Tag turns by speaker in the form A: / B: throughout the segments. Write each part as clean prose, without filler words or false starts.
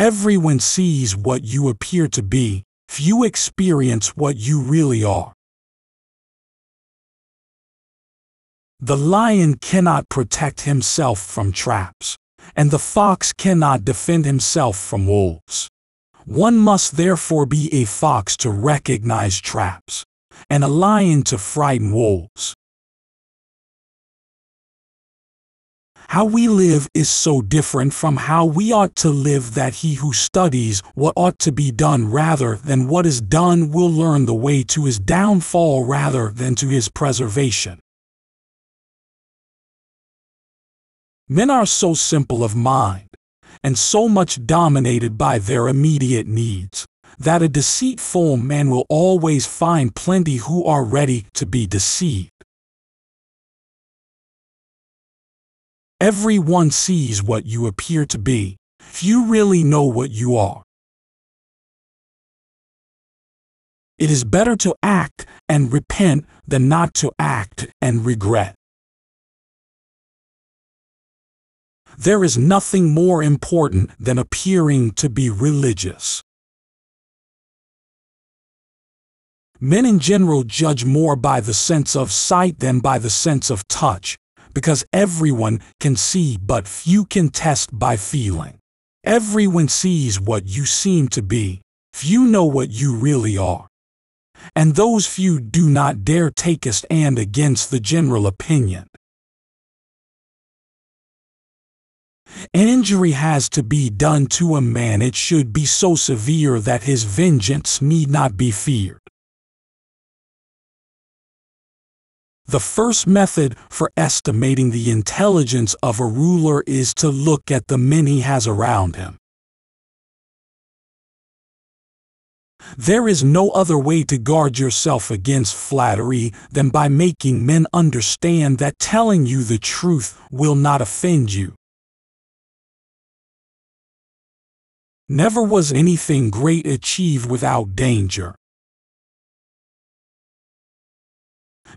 A: Everyone sees what you appear to be. Few experience what you really are. The lion cannot protect himself from traps, and the fox cannot defend himself from wolves. One must therefore be a fox to recognize traps, and a lion to frighten wolves. How we live is so different from how we ought to live that he who studies what ought to be done rather than what is done will learn the way to his downfall rather than to his preservation. Men are so simple of mind, and so much dominated by their immediate needs, that a deceitful man will always find plenty who are ready to be deceived. Everyone sees what you appear to be. Few really know what you are. It is better to act and repent than not to act and regret. There is nothing more important than appearing to be religious. Men in general judge more by the sense of sight than by the sense of touch, because everyone can see but few can test by feeling. Everyone sees what you seem to be. Few know what you really are. And those few do not dare take a stand against the general opinion. An injury has to be done to a man, it should be so severe that his vengeance need not be feared. The first method for estimating the intelligence of a ruler is to look at the men he has around him. There is no other way to guard yourself against flattery than by making men understand that telling you the truth will not offend you. Never was anything great achieved without danger.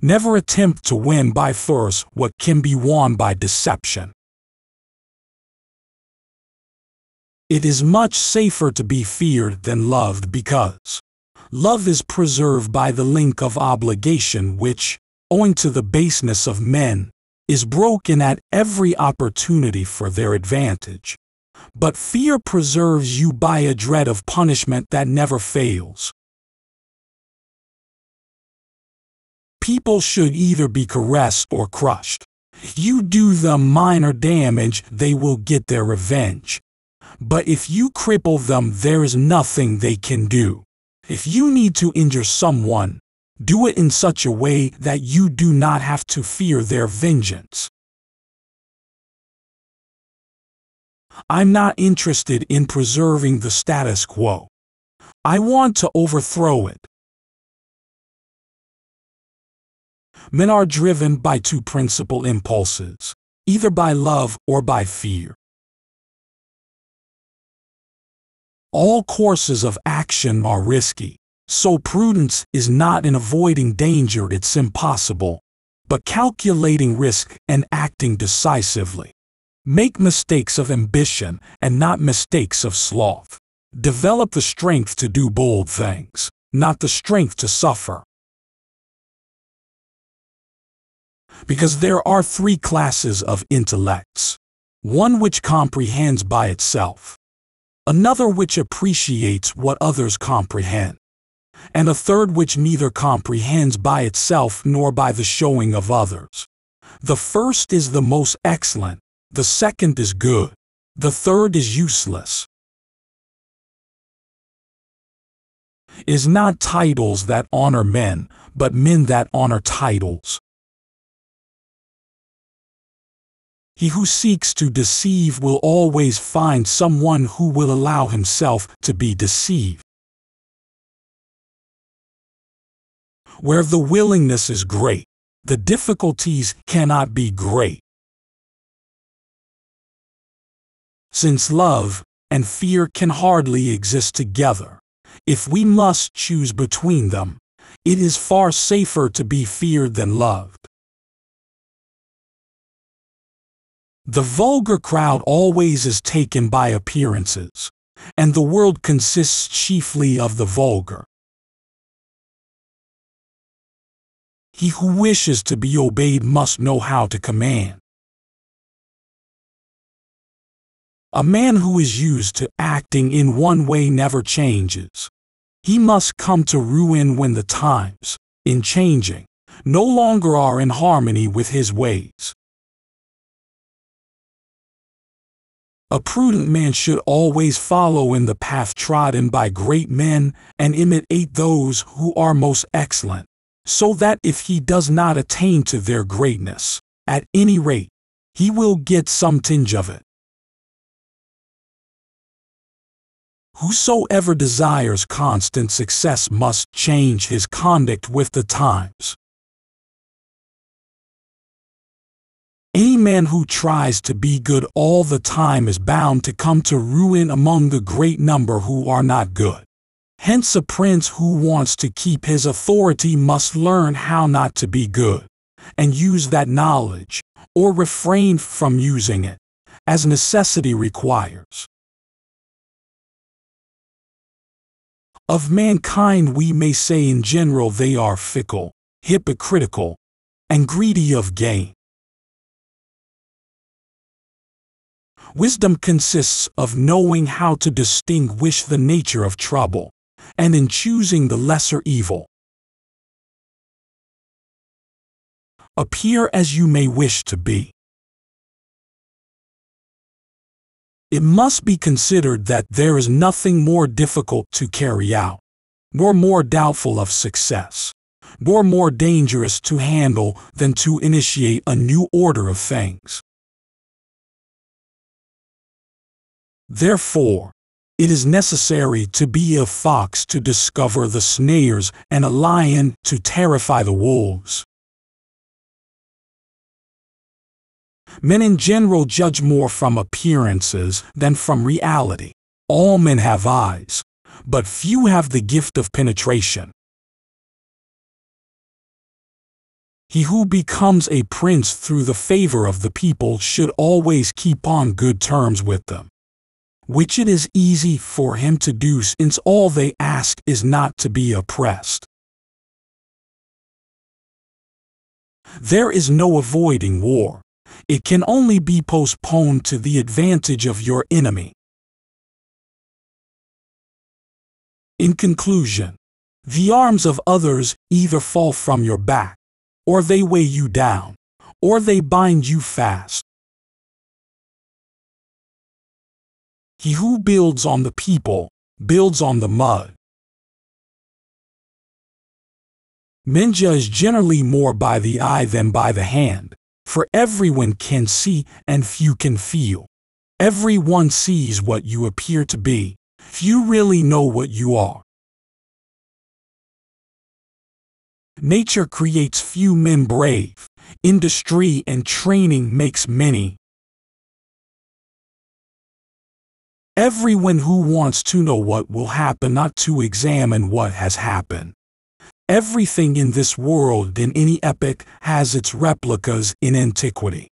A: Never attempt to win by force what can be won by deception. It is much safer to be feared than loved because love is preserved by the link of obligation which, owing to the baseness of men, is broken at every opportunity for their advantage. But fear preserves you by a dread of punishment that never fails. People should either be caressed or crushed. If you do them minor damage, they will get their revenge. But if you cripple them, there is nothing they can do. If you need to injure someone, do it in such a way that you do not have to fear their vengeance. I'm not interested in preserving the status quo. I want to overthrow it. Men are driven by two principal impulses, either by love or by fear. All courses of action are risky, so prudence is not in avoiding danger, it's impossible, but calculating risk and acting decisively. Make mistakes of ambition and not mistakes of sloth. Develop the strength to do bold things, not the strength to suffer. Because there are three classes of intellects. One which comprehends by itself, another which appreciates what others comprehend, and a third which neither comprehends by itself nor by the showing of others. The first is the most excellent. The second is good. The third is useless. It is not titles that honor men, but men that honor titles. He who seeks to deceive will always find someone who will allow himself to be deceived. Where the willingness is great, the difficulties cannot be great. Since love and fear can hardly exist together, if we must choose between them, it is far safer to be feared than loved. The vulgar crowd always is taken by appearances. and the world consists chiefly of the vulgar. He who wishes to be obeyed must know how to command. A man who is used to acting in one way never changes. He must come to ruin when the times, in changing, no longer are in harmony with his ways. A prudent man should always follow in the path trodden by great men and imitate those who are most excellent, so that if he does not attain to their greatness, at any rate, he will get some tinge of it. Whosoever desires constant success must change his conduct with the times. Any man who tries to be good all the time is bound to come to ruin among the great number who are not good. Hence, a prince who wants to keep his authority must learn how not to be good, and use that knowledge, or refrain from using it, as necessity requires. Of mankind we may say in general they are fickle, hypocritical, and greedy of gain. Wisdom consists of knowing how to distinguish the nature of trouble, and in choosing the lesser evil. Appear as you may wish to be. It must be considered that there is nothing more difficult to carry out, nor more doubtful of success, nor more dangerous to handle than to initiate a new order of things. Therefore, it is necessary to be a fox to discover the snares and a lion to terrify the wolves. Men in general judge more from appearances than from reality. All men have eyes, but few have the gift of penetration. He who becomes a prince through the favor of the people should always keep on good terms with them, which it is easy for him to do, since all they ask is not to be oppressed. There is no avoiding war. It can only be postponed to the advantage of your enemy. In conclusion, the arms of others either fall from your back, or they weigh you down, or they bind you fast. He who builds on the people, builds on the mud. Men judge generally more by the eye than by the hand, for everyone can see and few can feel. Everyone sees what you appear to be, few really know what you are. Nature creates few men brave, industry and training makes many. Everyone who wants to know what will happen ought to examine what has happened. Everything in this world in any epoch has its replicas in antiquity.